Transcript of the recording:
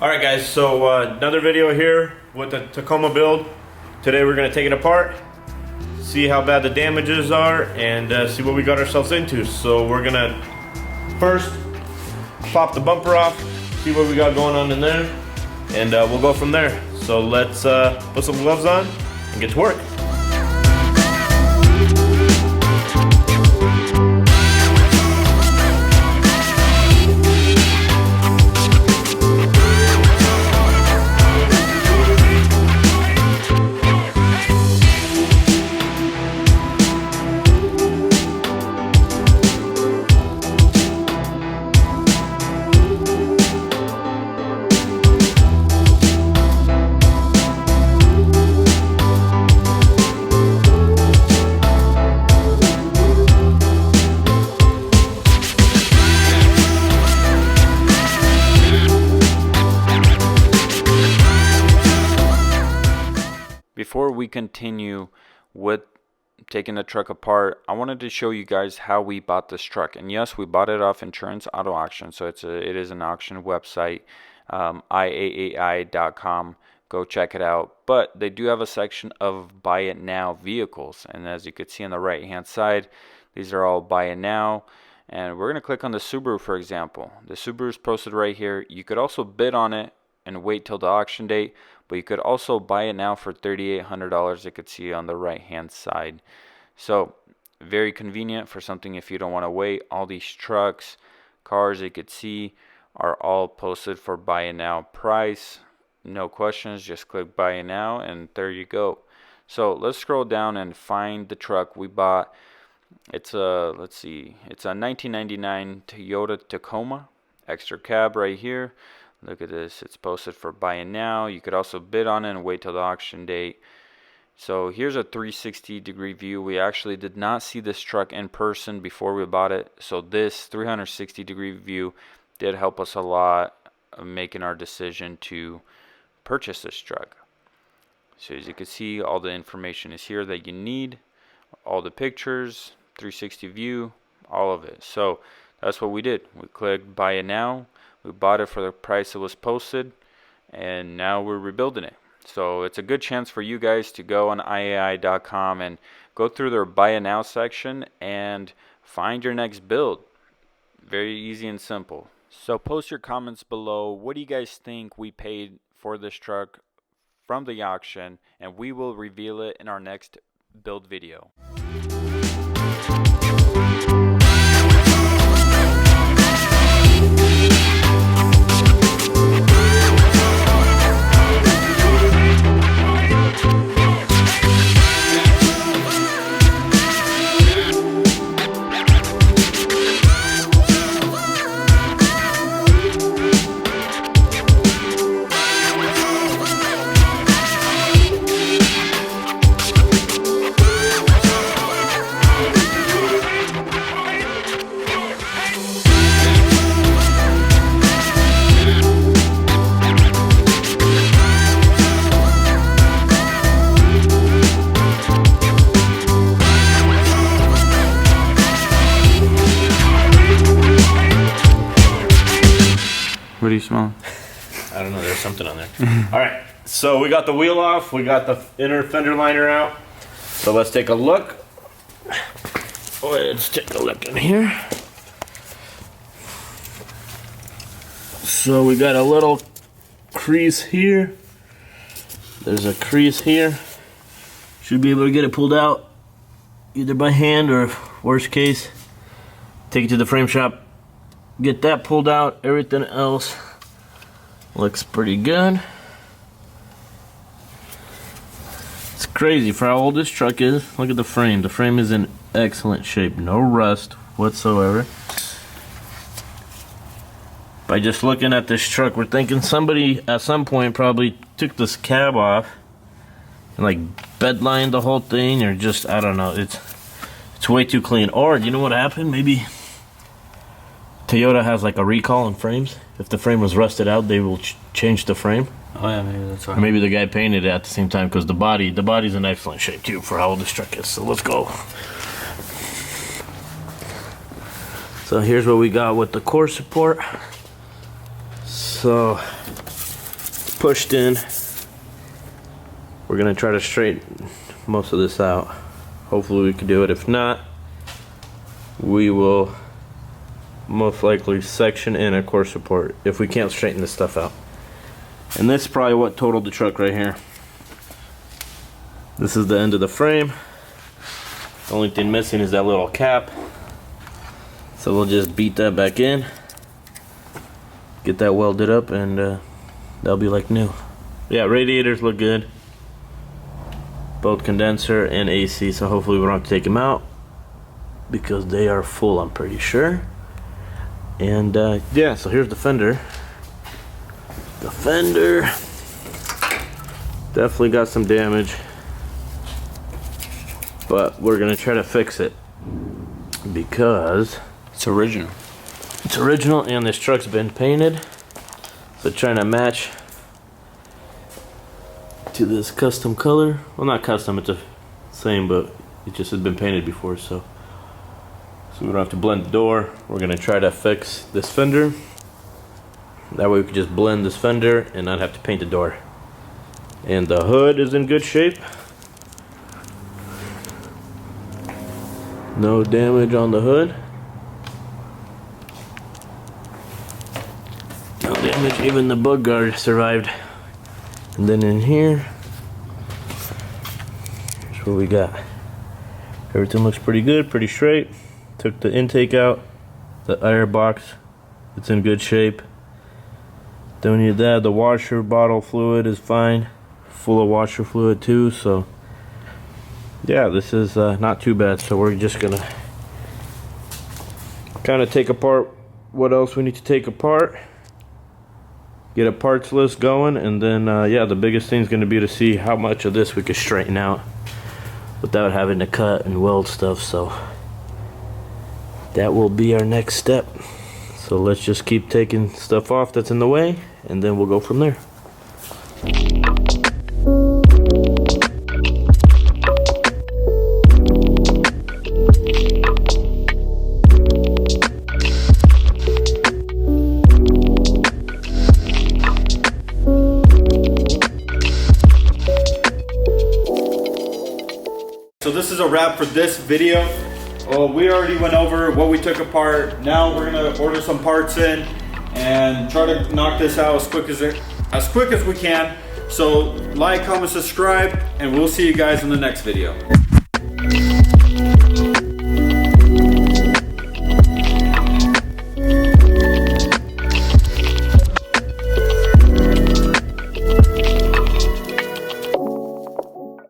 Alright guys, so another video here with the Tacoma build. Today we're going to take it apart, see how bad the damages are, and see what we got ourselves into. So we're going to first pop the bumper off, see what we got going on in there, and we'll go from there. So let's put some gloves on and get to work. Before we continue with taking the truck apart, I wanted to show you guys how we bought this truck. And yes, we bought it off Insurance Auto Auction, so it is an auction website, IAA.com. Go check it out. But they do have a section of buy it now vehicles, and as you can see on the right hand side, these are all buy it now. And we're going to click on the Subaru, for example. The Subaru is posted right here. You could also bid on it and wait till the auction date, but you could also buy it now for $3,800. You could see on the right hand side. So very convenient for something if you don't want to wait. All these trucks, cars you could see are all posted for buy it now price. No questions, just click buy it now and there you go. So let's scroll down and find the truck we bought. It's a, let's see, it's a 1999 Toyota Tacoma extra cab right here. Look at this, it's posted for buy it now. You could also bid on it and wait till the auction date. So here's a 360-degree view. We actually did not see this truck in person before we bought it, so this 360-degree view did help us a lot of making our decision to purchase this truck. So as you can see, all the information is here that you need, all the pictures, 360 view, all of it. So that's what we did. We clicked buy it now. We bought it for the price it was posted, and now we're rebuilding it. So it's a good chance for you guys to go on IAI.com and go through their buy it now section and find your next build. Very easy and simple. So post your comments below. What do you guys think we paid for this truck from the auction, and we will reveal it in our next build video. What are you smelling? I don't know, there's something on there. Alright, so we got the wheel off, we got the inner fender liner out. So let's take a look. Let's take a look in here. So we got a little crease here. There's a crease here. Should be able to get it pulled out either by hand or, worst case, take it to the frame shop, get that pulled out. Everything else looks pretty good. It's crazy for how old this truck is. Look at the frame. The frame is in excellent shape. No rust whatsoever. By just looking at this truck, we're thinking somebody at some point probably took this cab off and like bed lined the whole thing, or just, I don't know, it's way too clean. Or you know what happened? Maybe Toyota has like a recall on frames. If the frame was rusted out, they will change the frame. Oh yeah, maybe that's right. Or maybe the guy painted it at the same time, because the body's in excellent shape too for how old this truck is. So let's go. So here's what we got with the core support. So pushed in. We're gonna try to straighten most of this out. Hopefully we can do it. If not, we will most likely section in a core support if we can't straighten this stuff out. And this is probably what totaled the truck right here. This is the end of the frame. The only thing missing is that little cap. So we'll just beat that back in, get that welded up, and that'll be like new. Yeah, radiators look good. Both condenser and AC, so hopefully we don't have to take them out because they are full, I'm pretty sure. And yeah, so here's the fender. The fender definitely got some damage, but we're gonna try to fix it because It's original. it's original and this truck's been painted. So trying to match to this custom color. Well, not custom, it's the same, but it just has been painted before, so we don't have to blend the door. We're gonna try to fix this fender. That way we can just blend this fender and not have to paint the door. And the hood is in good shape. No damage on the hood. No damage, even the bug guard survived. And then in here, here's what we got. Everything looks pretty good, pretty straight. Took the intake out, the air box, it's in good shape. Don't need that. The washer bottle fluid is fine, full of washer fluid too. So yeah, this is not too bad. So we're just gonna kind of take apart what else we need to take apart, get a parts list going, and then yeah, the biggest thing is going to be to see how much of this we could straighten out without having to cut and weld stuff. So that will be our next step. So let's just keep taking stuff off that's in the way, and then we'll go from there. So this is a wrap for this video. Well, we already went over what we took apart. Now we're gonna order some parts in and try to knock this out as quick as we can. So like, comment, subscribe, and we'll see you guys in the next video.